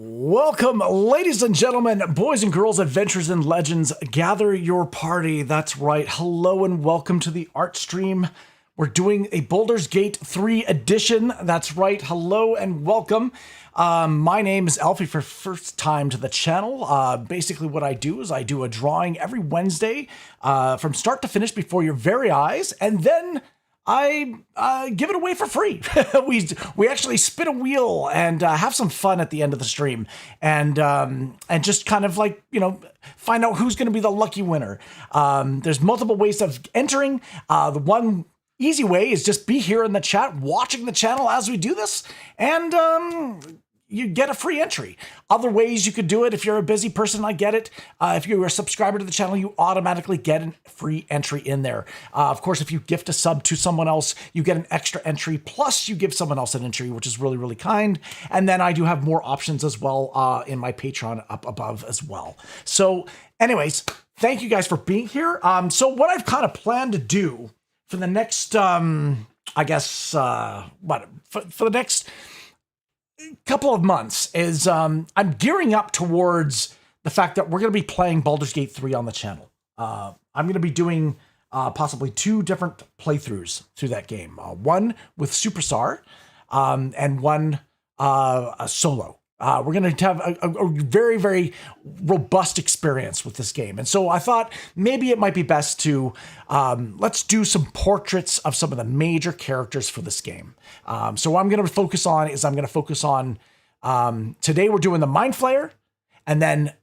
Welcome, ladies and gentlemen, boys and girls, adventurers and legends. Gather your party. That's right. Hello and welcome to the art stream. We're doing a Baldur's Gate 3 edition. That's right. Hello and welcome. My name is Alfie for first time to the channel. Basically what I do is I do a drawing every Wednesday from start to finish before your very eyes, and then I give it away for free. we actually spin a wheel and have some fun at the end of the stream, and just kind of like, you know, find out who's going to be the lucky winner. There's multiple ways of entering. The one easy way is just be here in the chat, watching the channel as we do this, and you get a free entry. Other ways you could do it, if you're a busy person, I get it. If you're a subscriber to the channel, you automatically get a free entry in there. Of course, if you gift a sub to someone else, you get an extra entry, plus you give someone else an entry, which is really, really kind. And then I do have more options as well in my Patreon up above as well. So anyways, thank you guys for being here. So what I've kind of planned to do for the next, I guess, for the next couple of months is I'm gearing up towards the fact that we're going to be playing Baldur's Gate 3 on the channel. I'm going to be doing possibly 2 different playthroughs through that game. One with SuperStar and one solo. We're going to have a very, very robust experience with this game. And so I thought maybe it might be best to, let's do some portraits of some of the major characters for this game. So what I'm going to focus on is today we're doing the Mind Flayer, and then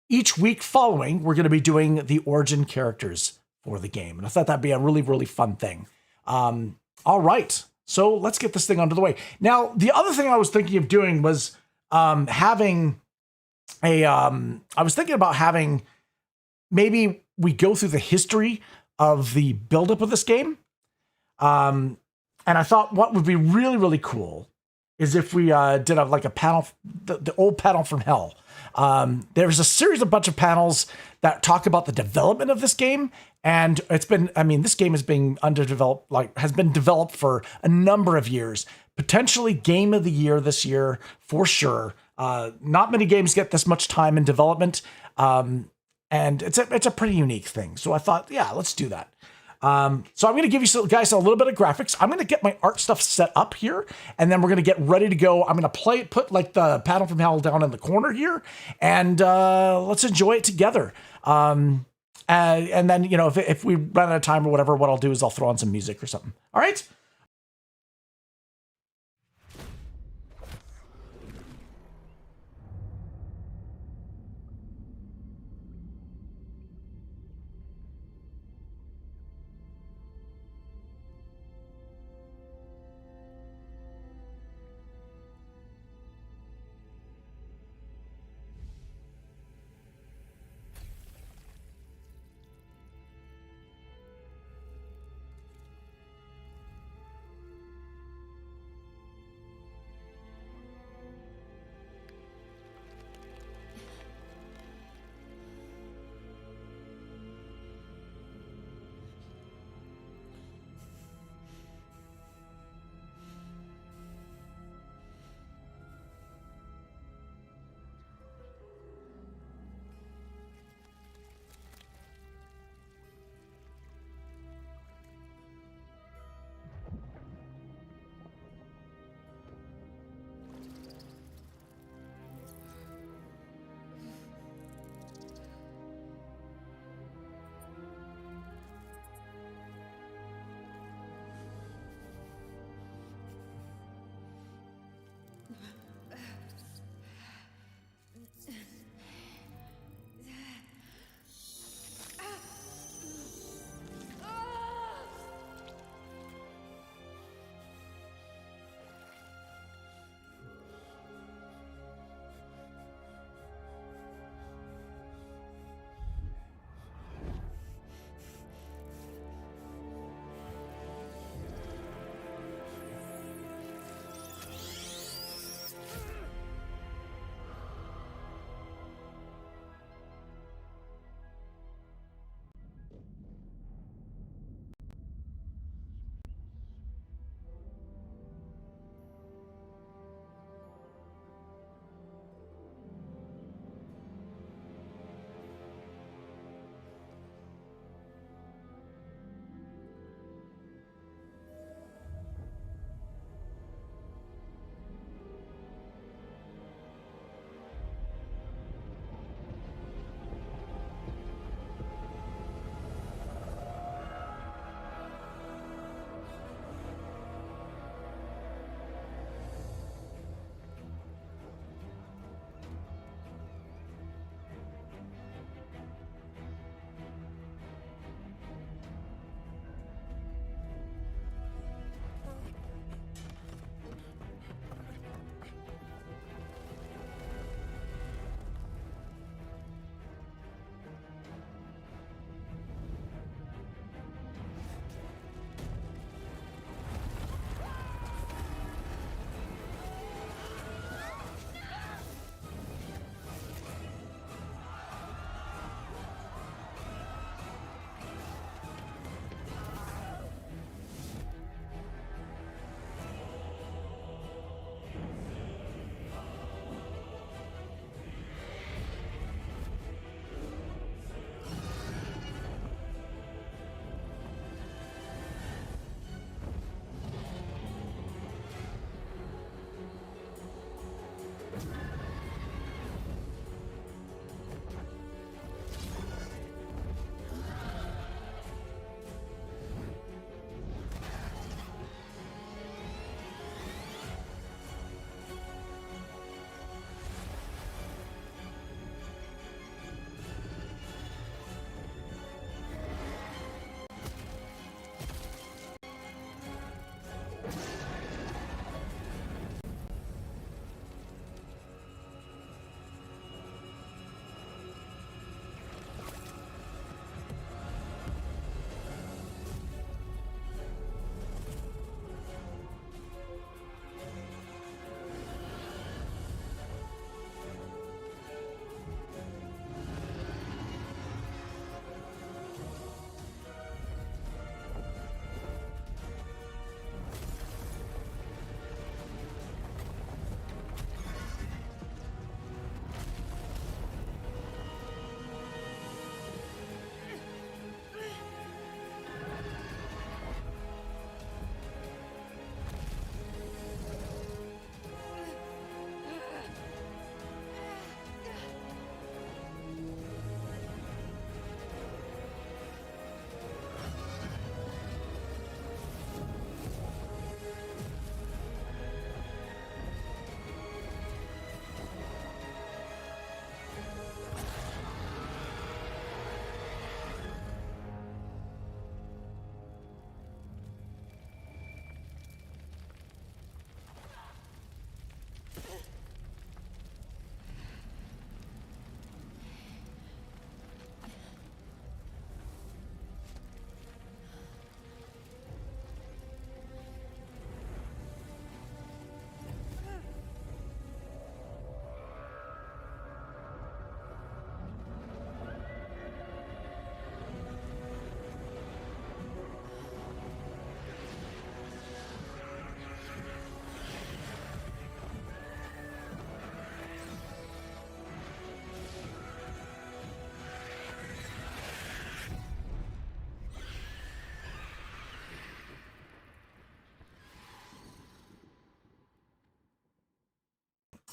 each week following, we're going to be doing the origin characters for the game. And I thought that'd be a really, really fun thing. All right, so let's get this thing under the way. Now, the other thing I was thinking of doing was I was thinking about having, maybe we go through the history of the buildup of this game. And I thought what would be really, really cool is if we did like a panel, the old panel from hell. There's a bunch of panels that talk about the development of this game. And it's been, I mean, this game has been has been developed for a number of years. Potentially game of the year this year, for sure. Not many games get this much time in development. And it's a pretty unique thing. So I thought, yeah, let's do that. So I'm going to give you guys a little bit of graphics. I'm going to get my art stuff set up here, and then we're going to get ready to go. I'm going to put like the panel from hell down in the corner here, and let's enjoy it together. And then, you know, if we run out of time or whatever, what I'll do is I'll throw on some music or something. All right.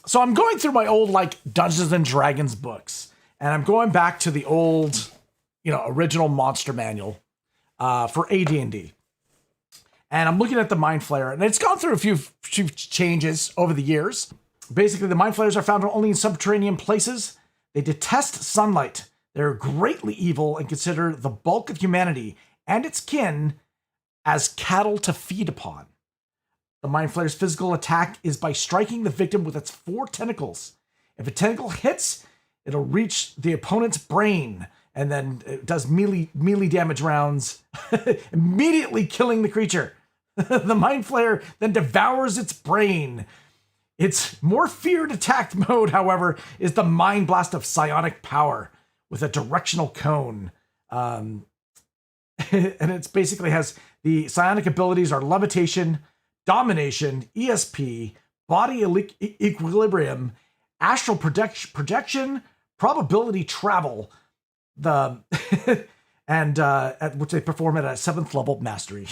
So I'm going through my old like Dungeons and Dragons books, and I'm going back to the old, original monster manual for AD&D. And I'm looking at the Mind Flayer, and it's gone through a few changes over the years. Basically, the Mind Flayers are found only in subterranean places. They detest sunlight. They're greatly evil and consider the bulk of humanity and its kin as cattle to feed upon. The Mind Flayer's physical attack is by striking the victim with its 4 tentacles. If a tentacle hits, it'll reach the opponent's brain, and then it does melee damage rounds, immediately killing the creature. The Mind Flayer then devours its brain. Its more feared attack mode, however, is the Mind Blast of psionic power with a directional cone. And it basically has the psionic abilities are levitation, domination, ESP, body equilibrium, astral projection, probability travel, and at which they perform at a 7th level mastery.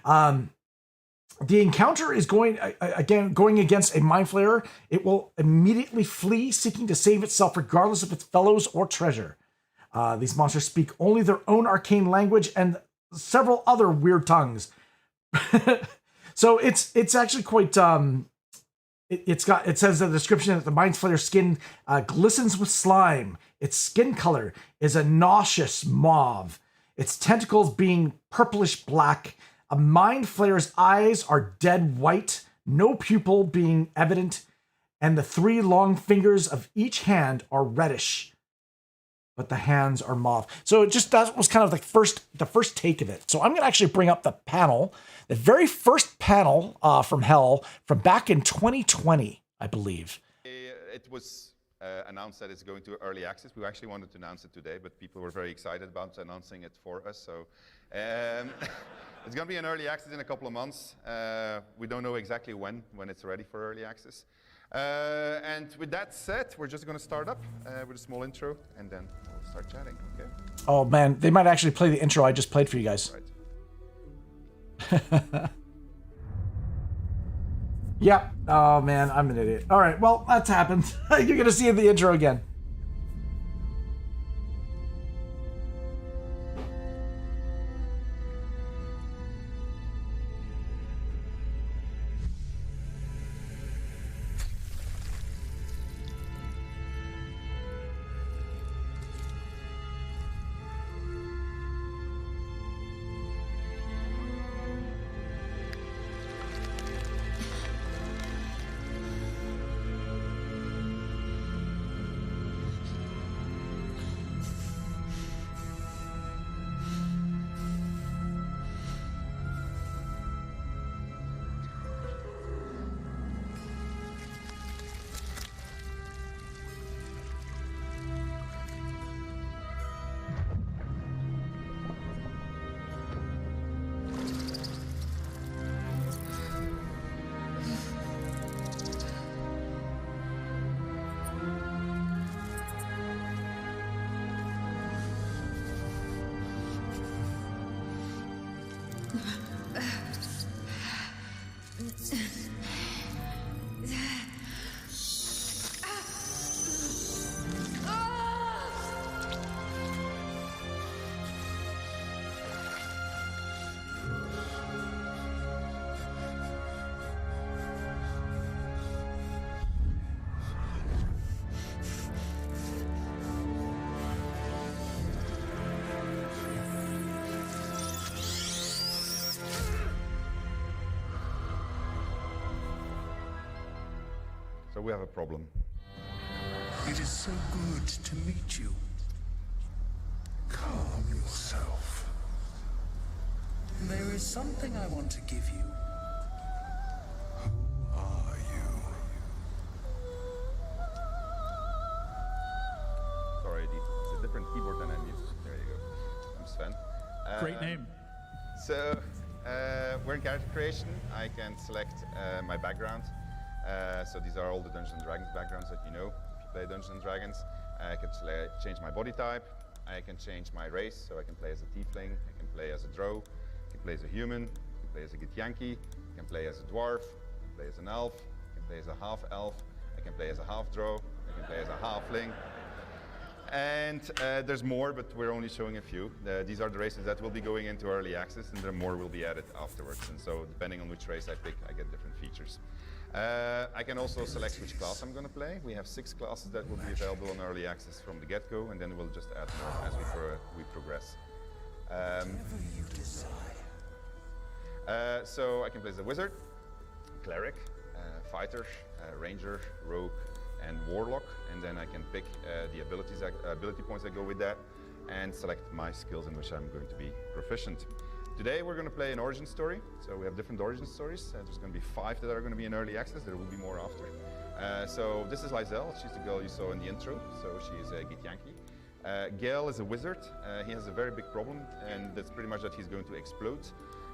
The encounter is going against a Mind Flayer. It will immediately flee, seeking to save itself regardless of its fellows or treasure. These monsters speak only their own arcane language and several other weird tongues. So it's actually quite it says in the description that the Mind Flayer's skin glistens with slime. Its skin color is a nauseous mauve. Its tentacles being purplish black. A Mind Flayer's eyes are dead white, no pupil being evident, and the 3 long fingers of each hand are reddish, but the hands are mauve. So that was kind of the first take of it. So I'm gonna actually bring up the panel, the very first panel from Hell from back in 2020, I believe. It was announced that it's going to early access. We actually wanted to announce it today, but people were very excited about announcing it for us. So it's going to be an early access in a couple of months. We don't know exactly when it's ready for early access. And with that said, we're just going to start up with a small intro, and then we'll start chatting, okay? Oh man, they might actually play the intro I just played for you guys. Right. Yep. Oh man, I'm an idiot. All right, well, that's happened. You're going to see the intro again. So we have a problem. It is so good to meet you. Calm yourself. There is something I want to give you. Who are you? Sorry, it's a different keyboard than I'm used to. There you go. I'm Sven. Great name. So we're in character creation. I can select my background. So these are all the Dungeons & Dragons backgrounds that you know if you play Dungeons & Dragons. I can change my body type. I can change my race, so I can play as a tiefling, I can play as a drow, I can play as a human, I can play as a githyanki, I can play as a dwarf, I can play as an elf, I can play as a half elf, I can play as a half drow, I can play as a halfling. And there's more, but we're only showing a few. These are the races that will be going into early access, and there more will be added afterwards. And so depending on which race I pick, I get different features. I can also select which class I'm going to play. We have 6 classes that will be available on early access from the get-go, and then we'll just add more as we progress. So I can play as a wizard, cleric, fighter, ranger, rogue, and warlock, and then I can pick the ability points that go with that, and select my skills in which I'm going to be proficient. Today we're going to play an origin story, so we have different origin stories. There's going to be 5 that are going to be in early access. There will be more after. So this is Lizelle. She's the girl you saw in the intro, so she is a Githyanki. Gale is a wizard. He has a very big problem, and that's pretty much that he's going to explode.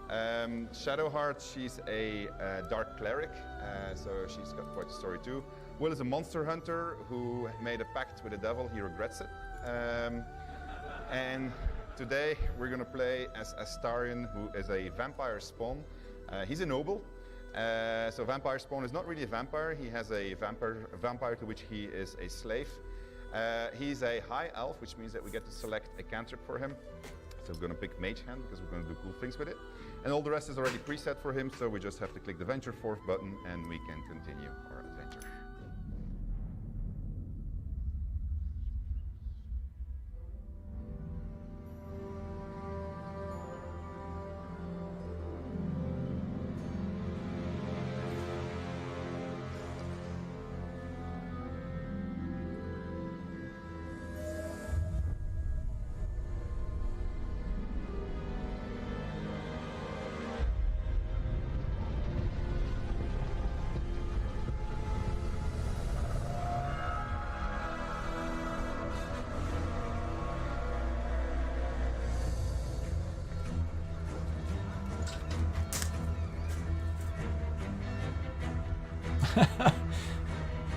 Shadowheart, she's a dark cleric, so she's got quite a story too. Will is a monster hunter who made a pact with the devil. He regrets it. And today we're going to play as Astarion, who is a vampire spawn. He's a noble. So vampire spawn is not really a vampire. He has a vampire to which he is a slave. He's a high elf, which means that we get to select a cantrip for him. So we're going to pick Mage Hand because we're going to do cool things with it. And all the rest is already preset for him, so we just have to click the Venture Forth button and we can continue our adventure.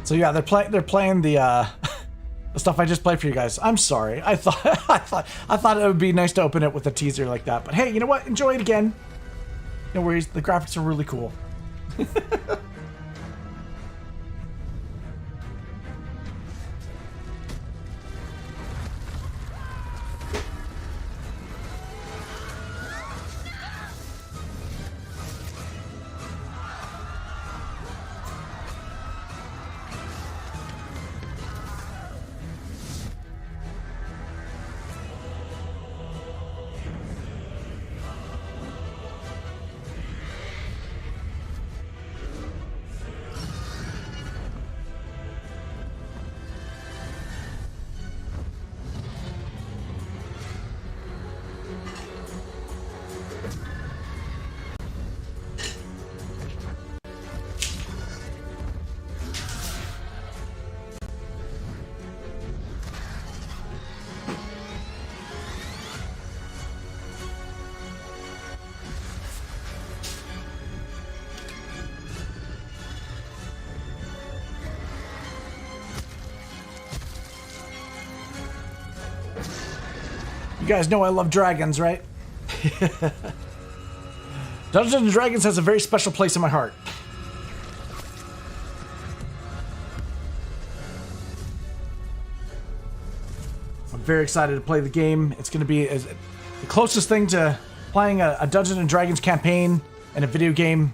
So yeah, they're playing the the stuff I just played for you guys. I'm sorry. I thought it would be nice to open it with a teaser like that. But hey, you know what? Enjoy it again. No worries. The graphics are really cool. You guys know I love dragons, right? Dungeons & Dragons has a very special place in my heart. I'm very excited to play the game. It's going to be the closest thing to playing a Dungeons & Dragons campaign in a video game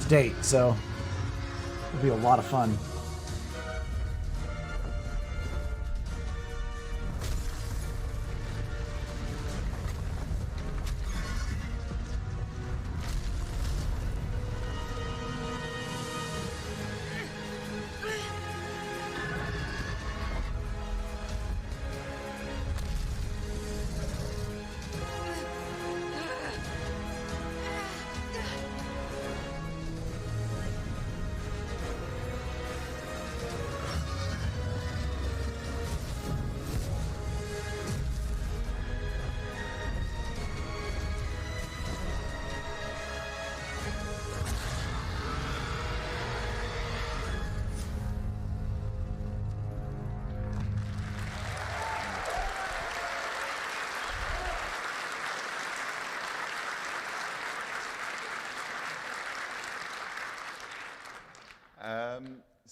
to date, so it'll be a lot of fun.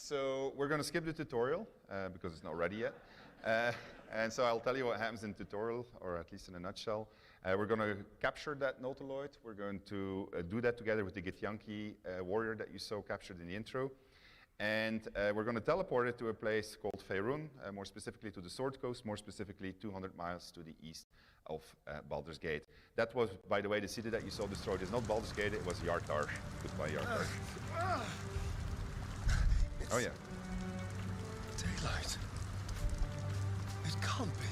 So we're going to skip the tutorial because it's not ready yet. And so I'll tell you what happens in tutorial, or at least in a nutshell. We're going to capture that nautiloid. We're going to do that together with the Githyanki warrior that you saw captured in the intro. And we're going to teleport it to a place called Faerun, more specifically to the Sword Coast, more specifically 200 miles to the east of Baldur's Gate. That was, by the way, the city that you saw destroyed. It's not Baldur's Gate, it was Yartar. Goodbye, Yartar. Oh yeah. Daylight. It can't be.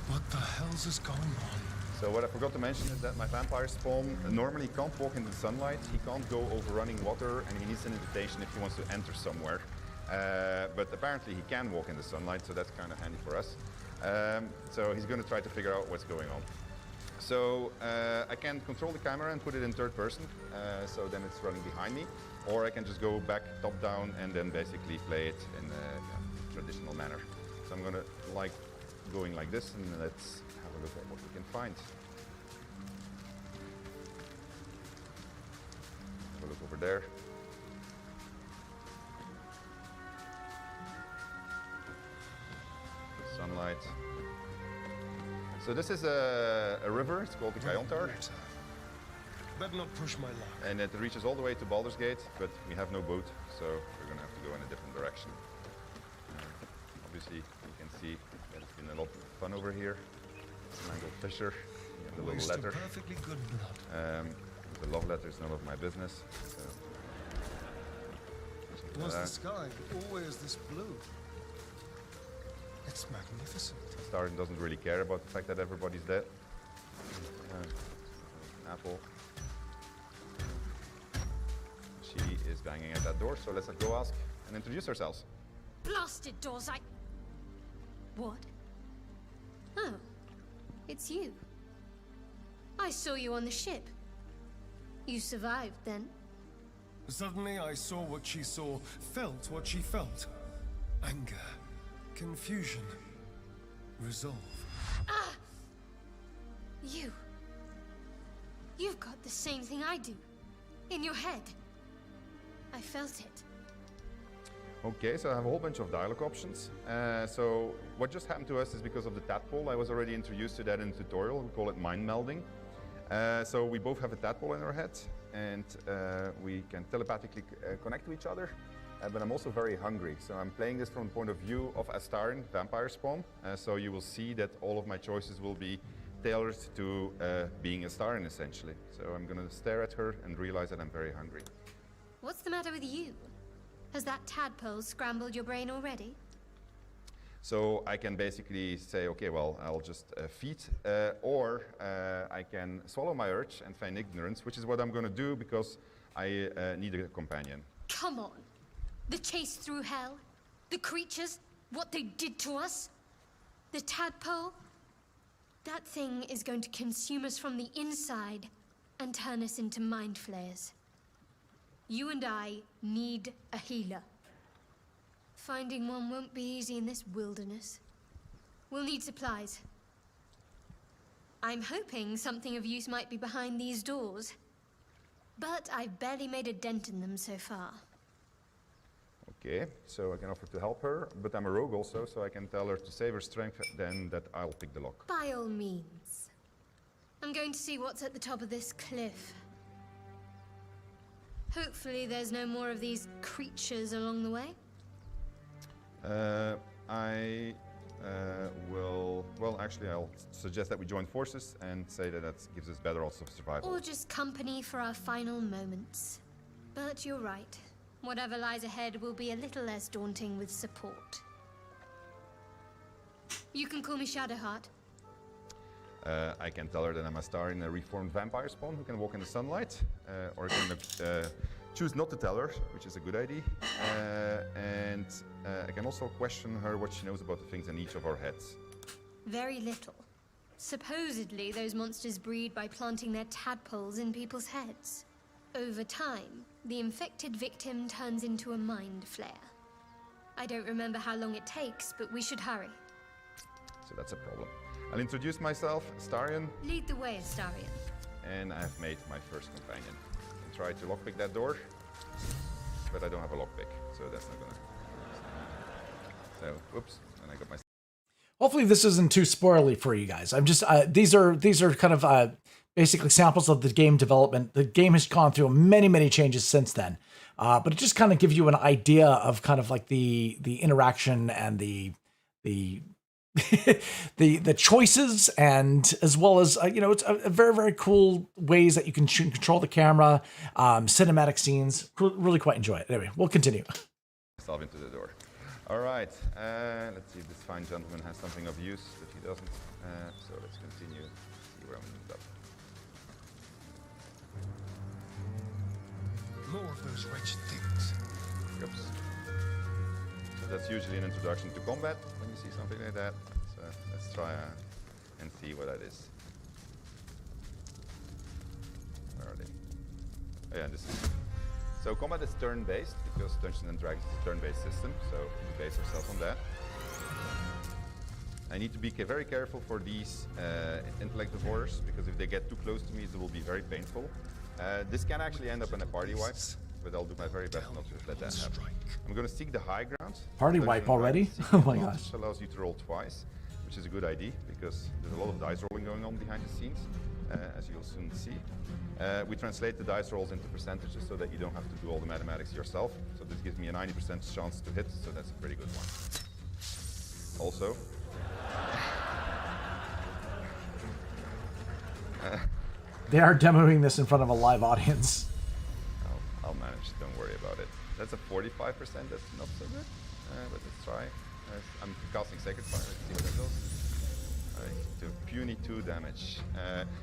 What the hell's is going on? So what I forgot to mention is that my vampire spawn normally can't walk in the sunlight. He can't go over running water, and he needs an invitation if he wants to enter somewhere. But apparently he can walk in the sunlight, so that's kind of handy for us. So he's going to try to figure out what's going on. So I can control the camera and put it in third person, so then it's running behind me. Or I can just go back top down and then basically play it in a traditional manner. So I'm going to going like this, and let's have a look at what we can find. Have a look over there. Sunlight. So this is a river, it's called the Kayontar. Better not push my luck. And it reaches all the way to Baldur's Gate, but we have no boat, so we're going to have to go in a different direction. Obviously, you can see that it's been a lot of fun over here. Mangled Fisher, the little Waste letter. of perfectly good blood. The love letter is none of my business. So. Was the sky always this blue? It's magnificent. Starin doesn't really care about the fact that everybody's dead. Apple. She is banging at that door, so let's go ask and introduce ourselves. Blasted doors, What? Oh, it's you. I saw you on the ship. You survived, then? Suddenly I saw what she saw, felt what she felt. Anger, confusion, resolve. Ah! You've got the same thing I do. In your head. I felt it. Okay, so I have a whole bunch of dialogue options. So what just happened to us is because of the tadpole. I was already introduced to that in the tutorial. We call it mind melding. So we both have a tadpole in our head, and we can telepathically connect to each other. But I'm also very hungry. So I'm playing this from the point of view of Astarin, vampire spawn. So you will see that all of my choices will be tailored to being Astarin, essentially. So I'm going to stare at her and realize that I'm very hungry. What's the matter with you? Has that tadpole scrambled your brain already? So I can basically say, okay, well, I'll just feed, or I can swallow my urge and feign ignorance, which is what I'm going to do because I need a companion. Come on. The chase through hell, the creatures, what they did to us, the tadpole. That thing is going to consume us from the inside and turn us into Mind Flayers. You and I need a healer. Finding one won't be easy in this wilderness. We'll need supplies. I'm hoping something of use might be behind these doors, but I've barely made a dent in them so far. Okay, so I can offer to help her, but I'm a rogue also, so I can tell her to save her strength, then that I'll pick the lock. By all means. I'm going to see what's at the top of this cliff. Hopefully there's no more of these creatures along the way. I will, well, actually, I'll suggest that we join forces and say that that gives us better odds of survival. Or just company for our final moments. But you're right. Whatever lies ahead will be a little less daunting with support. You can call me Shadowheart. I can tell her that I'm a star in a reformed vampire spawn who can walk in the sunlight, or I can choose not to tell her, which is a good idea. And I can also question her what she knows about the things in each of our heads. Very little. Supposedly, those monsters breed by planting their tadpoles in people's heads. Over time, the infected victim turns into a Mind Flayer. I don't remember how long it takes, but we should hurry. So that's a problem. I'll introduce myself, Astarion, Lead the way, Astarion. and I've made my first companion. try to lockpick that door, but I don't have a lockpick, so that's not gonna. So, whoops, and I got my. Hopefully this isn't too spoilery for you guys. I'm just these are kind of basically samples of the game development. The game has gone through many changes since then, but it just kind of gives you an idea of kind of like the interaction and the the choices, and as well as you know, it's a very cool ways that you can control the camera, cinematic scenes. Really quite enjoy it. Anyway, we'll continue. Myself into the door. All right, let's see if this fine gentleman has something of use. If he doesn't, so let's continue. See where I'm moved up. More of those wretched things. Oops. So that's usually an introduction to combat when you see something like that. So let's try and see what that is. Where are they? Oh, yeah, this is. So combat is turn-based because Dungeons & Dragons is a turn-based system, so we base ourselves on that. I need to be very careful for these intellect divorcers because if they get too close to me, it will be very painful. This can actually end up in a party wipe, but I'll do my very best not to let that happen. I'm going to seek the high ground. Party wipe already? Oh my gosh. Which allows you to roll twice, which is a good idea because there's a lot of dice rolling going on behind the scenes, as you'll soon see. We translate the dice rolls into percentages so that you don't have to do all the mathematics yourself. So this gives me a 90% chance to hit, so that's a pretty good one. Also, they are demoing this in front of a live audience. I'll manage, don't worry about it. That's a 45%, that's not so good, but let's try. I'm casting Sacred Fire, let's see what that does. To puny 2 damage.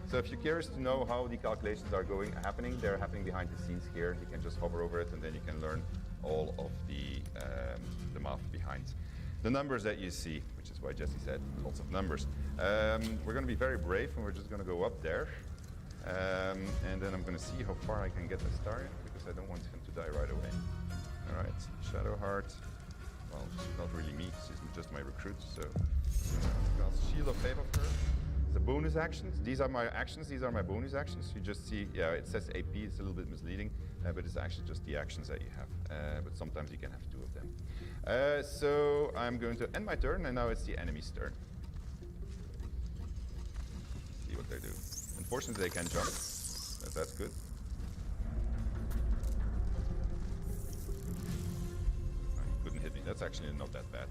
So if you're curious to know how the calculations are happening, they're happening behind the scenes here. You can just hover over it and then you can learn all of the math behind the numbers that you see, which is why Jesse said lots of numbers. We're going to be very brave and we're just going to go up there. And then I'm going to see how far I can get the star because I don't want him to die right away. All right, Shadowheart. Well, she's not really me, she's just my recruit, so Shield of Favor for her. The bonus actions, these are my actions, these are my bonus actions. You just see, yeah, it says AP, it's a little bit misleading, but it's actually just the actions that you have. But sometimes you can have 2 of them. So I'm going to end my turn, and now it's the enemy's turn. See what they do. Unfortunately, they can jump, but that's good. Couldn't hit me, that's actually not that bad.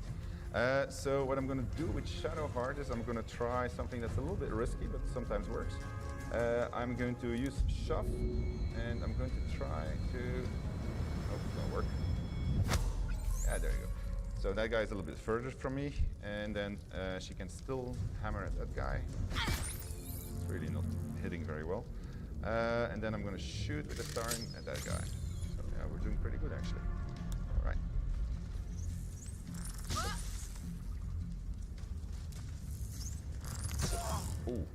So what I'm going to do with Shadowheart is I'm going to try something that's a little bit risky, but sometimes works. I'm going to use Shove, and I'm going to try to... Oh, it won't work. Yeah, there you go. So that guy's a little bit further from me, and then she can still hammer at that guy. It's really not hitting very well. And then I'm going to shoot with the Starn at that guy. So yeah, we're doing pretty good actually. All right. Ooh.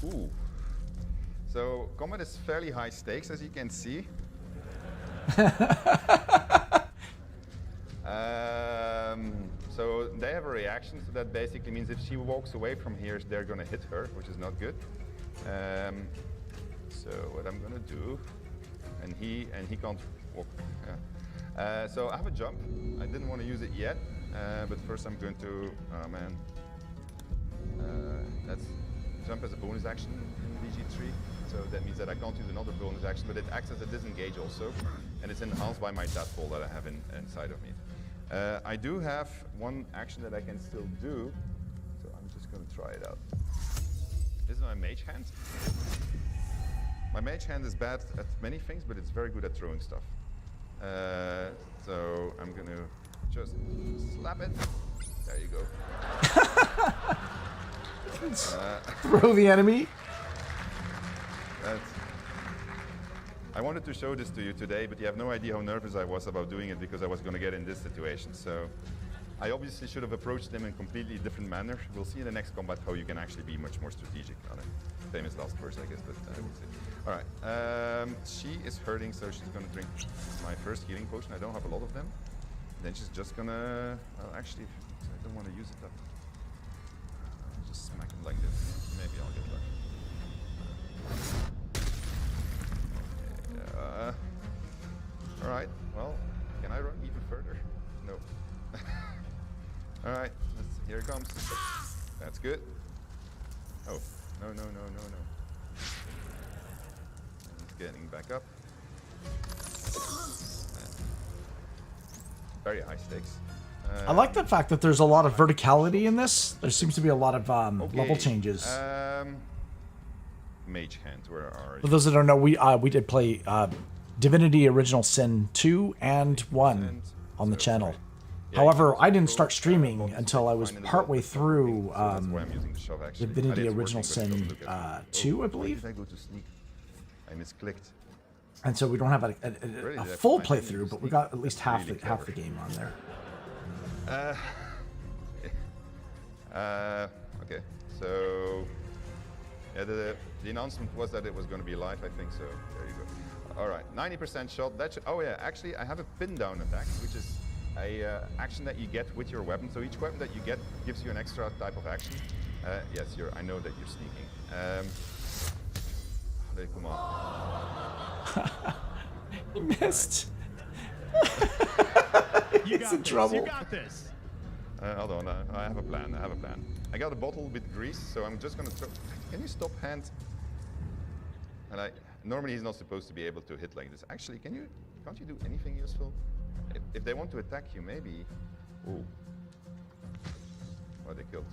Ooh. So combat is fairly high stakes, as you can see. So they have a reaction, so that basically means if she walks away from here, they're going to hit her, which is not good. So what I'm going to do, and he can't walk. Yeah. So I have a jump. I didn't want to use it yet, but first I'm going to. Oh man, that's jump as a bonus action in VG3. So that means that I can't use another bonus action, but it acts as a disengage also, and it's enhanced by my tadpole that I have inside of me. I do have one action that I can still do, so I'm just going to try it out. This is my mage hand. My mage hand is bad at many things, but it's very good at throwing stuff. So I'm going to just slap it. There you go. Throw the enemy. I wanted to show this to you today, but you have no idea how nervous I was about doing it because I was going to get in this situation. So I obviously should have approached them in a completely different manner. We'll see in the next combat how you can actually be much more strategic. Famous last words, I guess, but we'll see. All right, she is hurting, so she's going to drink my first healing potion. I don't have a lot of them. Then she's just going to, well, actually, I don't want to use it up. I'll just smack him like this. Maybe I'll get lucky. I run even further? No. All right, here it comes. That's good. Oh, no. He's getting back up. Very high stakes. I like the fact that there's a lot of verticality in this. There seems to be a lot of level changes. Mage Hand, where are you? For those that don't know, we did play Divinity Original Sin 2 and 1 on the channel. Right. Yeah, However, I didn't start streaming until I was partway through Divinity It's Original working, but Sin look at 2, I believe. Why did I go to sneak? I misclicked. And so we don't have a full playthrough, but we got at least half the game on there. Okay, so yeah, the announcement was that it was going to be live, I think, so there you go. All right, 90% shot. That should, oh yeah, actually I have a pin down attack, which is a action that you get with your weapon. So each weapon that you get gives you an extra type of action. Yes, I know that you're sneaking. Come on. He missed. He's in trouble. You got this. Hold on, I have a plan. I got a bottle with grease, so I'm just gonna throw. Can you stop hand? And normally he's not supposed to be able to hit like this. Actually, can't you do anything useful? If they want to attack you, maybe. Ooh. Oh, they killed.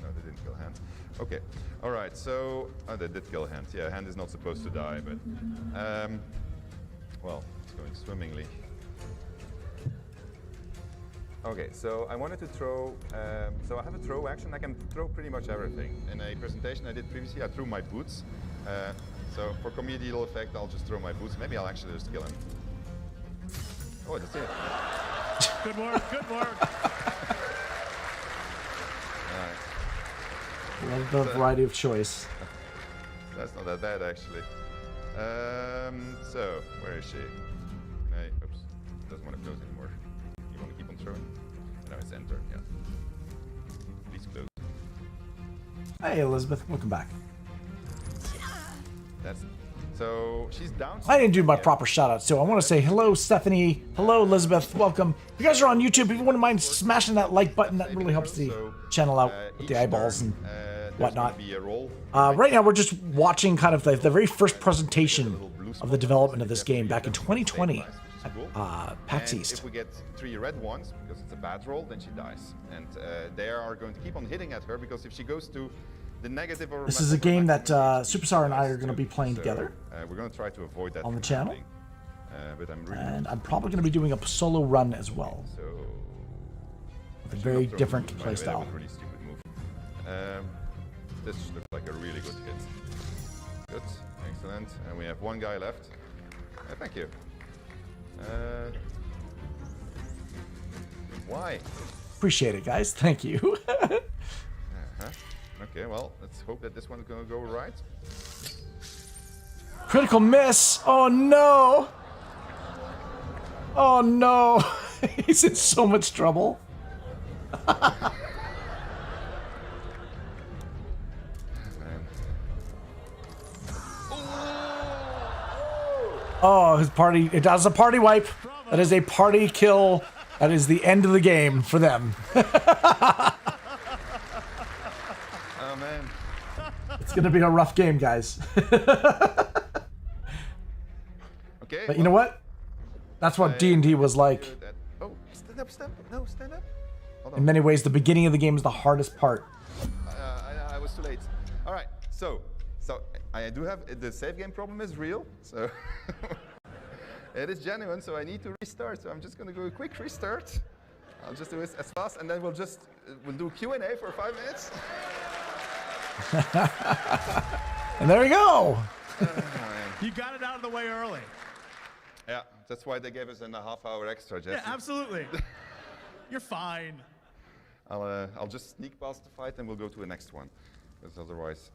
No, they didn't kill hand. Okay. All right. So they did kill hand. Yeah, hand is not supposed to die, but well, it's going swimmingly. Okay, so I wanted to throw, so I have a throw action. I can throw pretty much everything. In a presentation I did previously, I threw my boots. So for comedial effect, I'll just throw my boots. Maybe I'll actually just kill him. Oh, that's it. Good work, good work. Love the variety of choice. That's not that bad, actually. So, where is she? Oops, doesn't want to close anymore. You want to keep on throwing? No, it's enter, yeah. Please close. Hey, Elizabeth, welcome back. That's, so, she's down. I didn't do my proper shout out, so I want to say hello, Stephanie. Hello, Elizabeth. Welcome. If you guys are on YouTube, if you wouldn't mind smashing that like button, that really helps the channel out with the eyeballs and whatnot. Right now, we're just watching kind of the very first presentation of the development of this game back in 2020 at PAX East. If we get 3 red ones, because it's a bad roll, then she dies. And they are going to keep on hitting at her, because if she goes to the negative or this is a game that SuperStar and I are going to be playing together. We're going to try to avoid that on the channel. But I'm really and I'm probably going to be doing a solo run as well. So with a very different playstyle. Really stupid move. This looks like a really good hit. Good, excellent. And we have 1 guy left. Thank you. Why? Appreciate it, guys. Thank you. Okay, well, let's hope that this one's gonna go right. Critical miss! Oh no! Oh no! He's in so much trouble. Oh, his party, it does a party wipe. That is a party kill. That is the end of the game for them. Oh man. It's gonna be a rough game, guys. Okay. But you know what? That's what D&D was like. Oh, stand up, stand up. No, stand up. Hold on. In many ways, the beginning of the game is the hardest part. I was too late. All right, so I do have, the save game problem is real, so it is genuine, so I need to restart. So I'm just gonna do a quick restart. I'll just do it as fast, and then we'll do Q&A for 5 minutes. And there we go. You got it out of the way early. Yeah, that's why they gave us a half-hour extra, Jesse. Yeah, absolutely. You're fine. I'll just sneak past the fight, and we'll go to the next one, because otherwise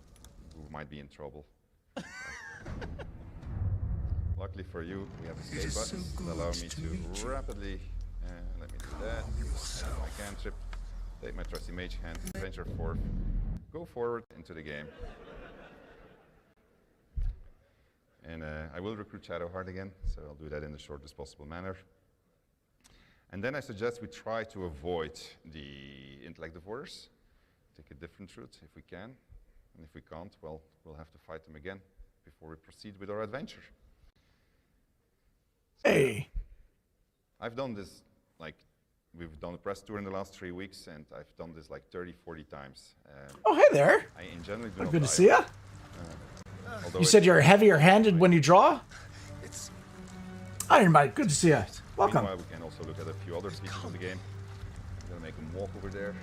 we might be in trouble. Luckily for you, we have escape buttons that allow me to rapidly. Let me do that. Add my cantrip. Take my trusty mage hand. Venture forth. Go forward into the game. And I will recruit Shadowheart again, so I'll do that in the shortest possible manner. And then I suggest we try to avoid the intellect divorce, take a different route if we can. And if we can't, well, we'll have to fight them again before we proceed with our adventure. Hey. I've done this, like, we've done a press tour in the last 3 weeks, and I've done this like 30, 40 times. Oh, hey there. I in general do not Good to die. see ya. You said you're heavier-handed when you draw? Iron Mike, good to see you. Welcome. Meanwhile, we can also look at a few other features of the game. I'm gonna make him walk over there.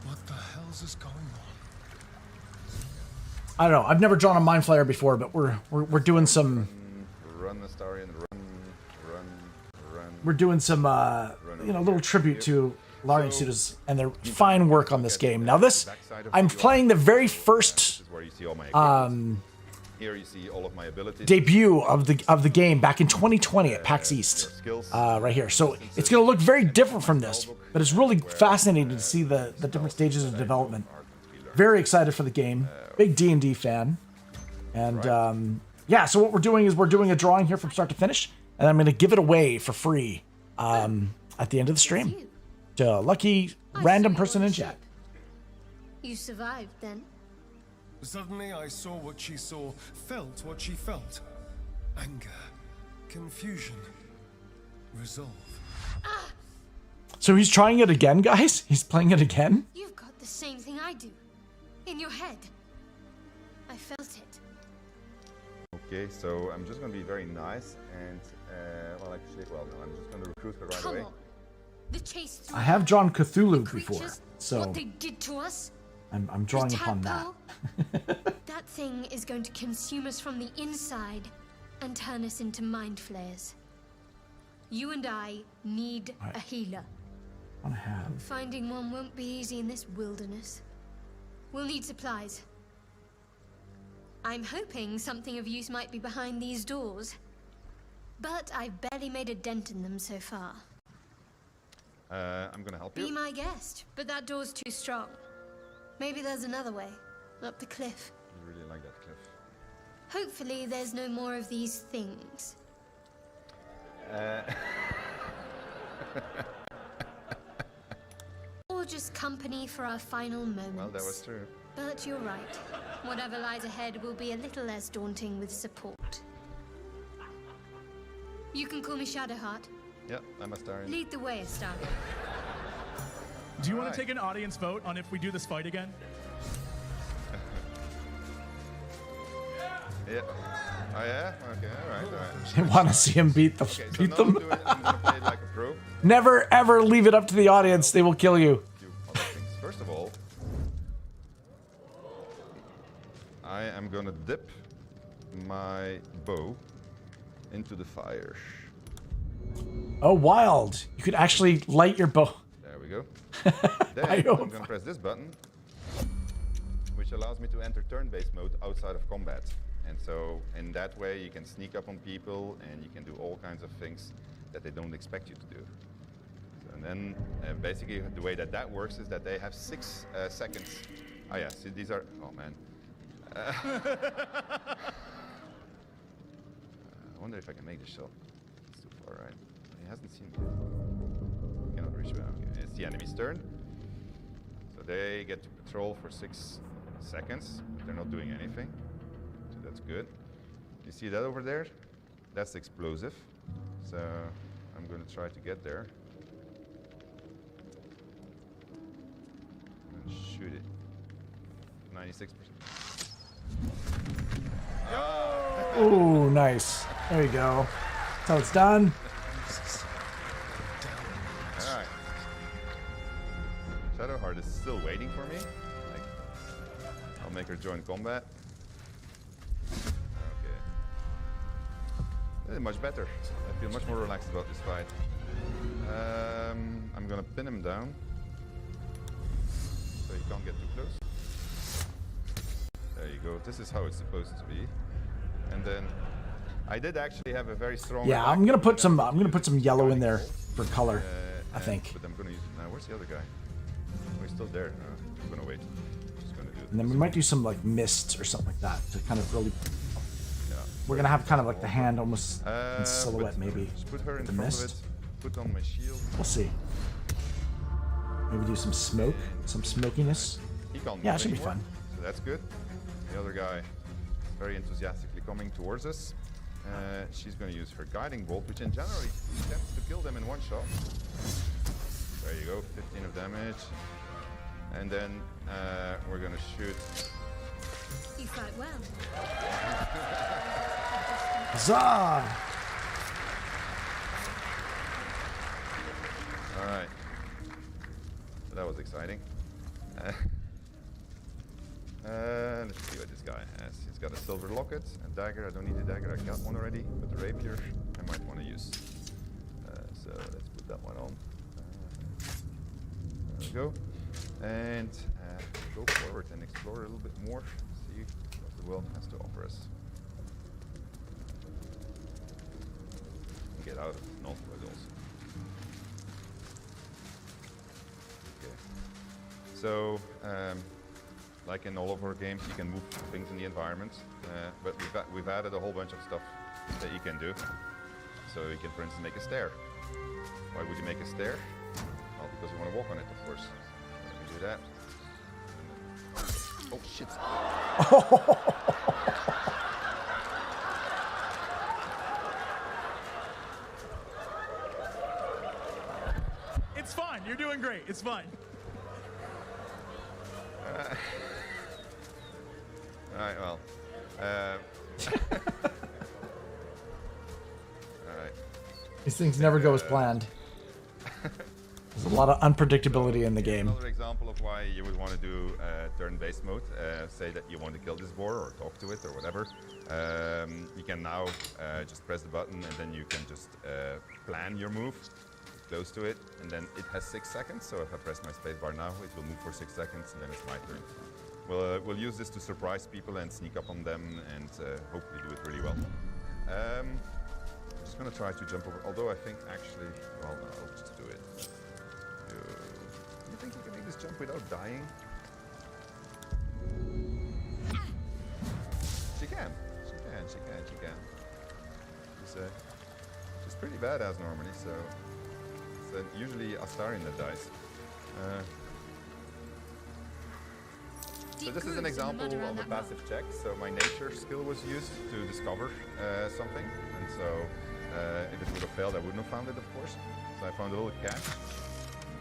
What the hell's is going on? I don't know. I've never drawn a Mind Flayer before, but we're doing some. Run, Astarian, run. We're doing some little tribute to Larian students and their fine work on this game. Now this, I'm playing the very first This is where you see all my equipment. Here you see all of my abilities. debut of the game back in 2020 at PAX East, right here. So it's going to look very different from this, but it's really fascinating to see the different stages of development. Very excited for the game. Big D&D fan. And yeah, so what we're doing is we're doing a drawing here from start to finish, and I'm going to give it away for free at the end of the stream to a lucky random person in chat. You survived then? Suddenly I saw what she saw, felt what she felt. Anger, confusion, resolve. So he's trying it again, guys? He's playing it again? You've got the same thing I do. In your head. I felt it. Okay, so I'm just going to be very nice and, no, I'm just going to recruit her right Come away. on. The chase through I have drawn Cthulhu the before, creatures, so what they did to us. I'm drawing The upon that. tadpole, that thing is going to consume us from the inside and turn us into mind flayers. You and I need a healer. I want to have... Finding one won't be easy in this wilderness. We'll need supplies. I'm hoping something of use might be behind these doors. But I've barely made a dent in them so far. I'm going to help Be you. my guest, but that door's too strong. Maybe there's another way, up the cliff. I really like that cliff. Hopefully there's no more of these things. Or just company for our final moments. Well, that was true. But you're right. Whatever lies ahead will be a little less daunting with support. You can call me Shadowheart. Yeah, I'm Astarian. Lead the way, Astarian. Do you want to take an audience vote on if we do this fight again? Yeah. Oh yeah? Okay, alright. I want to see him beat Okay, so beat now them. I'm gonna play it like a pro. Never ever leave it up to the audience. They will kill you. Do other things. First of all, I am gonna dip my bow into the fire. Oh, wild. You could actually light your bow. There we go. I Then I'm hope. gonna press this button, which allows me to enter turn-based mode outside of combat. And so in that way you can sneak up on people and you can do all kinds of things that they don't expect you to do. So, and then basically the way that works is that they have 6 seconds. Oh yeah, see these are, oh man. I wonder if I can make this shot. It's too far, right? He hasn't seen me. Cannot reach me. Okay, it's the enemy's turn. So they get to patrol for 6 seconds. They're not doing anything. So that's good. You see that over there? That's explosive. So I'm going to try to get there. And shoot it. 96%. Oh, nice. There you go. That's how it's done. Alright. Shadowheart is still waiting for me. Like, I'll make her join combat. Okay. This is much better. I feel much more relaxed about this fight. I'm gonna pin him down. So he can't get too close. There you go. This is how it's supposed to be. And then I did actually have a very strong. Yeah, attack. I'm gonna put some yellow in there for color. I think. But I'm gonna use it now. Where's the other guy? Oh, he's still there. No, I'm gonna wait. Just gonna do it. And then we might do some like mists or something like that to kind of really. Yeah. We're gonna have kind of like the hand almost in Uh, silhouette, but maybe. Just put her in the front mist. of it. put on my shield. We'll see. Maybe do some smoke, some smokiness. He can't Yeah, move it should be anymore, fun. So that's good. The other guy very enthusiastically coming towards us. She's going to use her guiding bolt, which in general tends to kill them in one shot. There you go, 15 of damage. And then we're going to shoot. You fight well. Huzzah! All right. So that was exciting. Let's see what this guy has. He's got a silver locket, a dagger. I don't need a dagger. I got one already. But the rapier I might want to use. So let's put that one on. There we go. And go forward and explore a little bit more. See what the world has to offer us. Get out of non-flood also. Okay. So, like in all of our games, you can move things in the environment, but we've added a whole bunch of stuff that you can do. So you can, for instance, make a stair. Why would you make a stair? Well, because you want to walk on it, of course. So let me do that. Oh shit! It's fine. You're doing great. It's fine. All right, well. All right. These things never go as planned. There's a lot of unpredictability in the game. Another example of why you would want to do turn-based mode. Say that you want to kill this boar or talk to it or whatever. You can now just press the button and then you can just plan your move close to it, and then it has 6 seconds. So if I press my spacebar now, it will move for 6 seconds, and then it's my turn. We'll use this to surprise people and sneak up on them, and hopefully do it really well. I'm just gonna try to jump over. Although I think actually, well, no, I'll just do it. You think you can make this jump without dying? She can. She can. She can. She can. She's pretty badass normally, so. Usually Astarion that dies. So this is an example of a passive check. So my nature skill was used to discover something, and so if it would have failed, I wouldn't have found it, of course. So I found a little cache.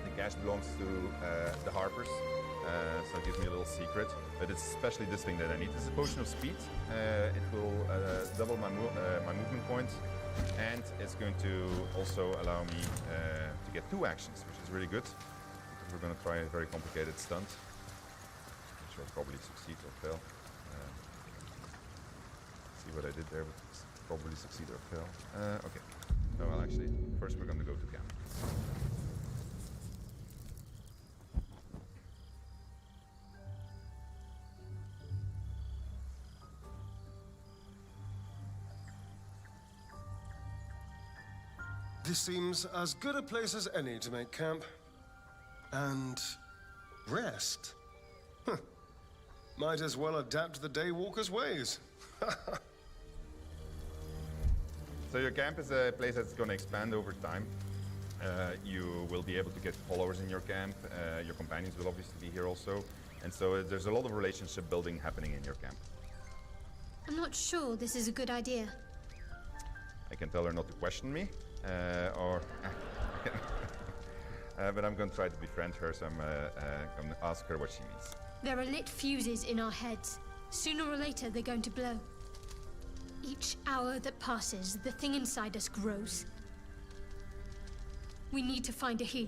The cache belongs to the Harpers, so it gives me a little secret. But it's especially this thing that I need. This is a potion of speed. It will double my movement points. And it's going to also allow me to get 2 actions, which is really good, because we're going to try a very complicated stunt, which will probably succeed or fail. See what I did there, but probably succeed or fail. Okay. No, well, actually, first we're going to go to camp. This seems as good a place as any to make camp. And rest. Huh. Might as well adapt to the Daywalker's ways. So your camp is a place that's going to expand over time. You will be able to get followers in your camp. Your companions will obviously be here also. And so there's a lot of relationship building happening in your camp. I'm not sure this is a good idea. I can tell her not to question me. But I'm going to try to befriend her, so I'm going to ask her what she means. There are lit fuses in our heads. Sooner or later, they're going to blow. Each hour that passes, the thing inside us grows. We need to find a healer.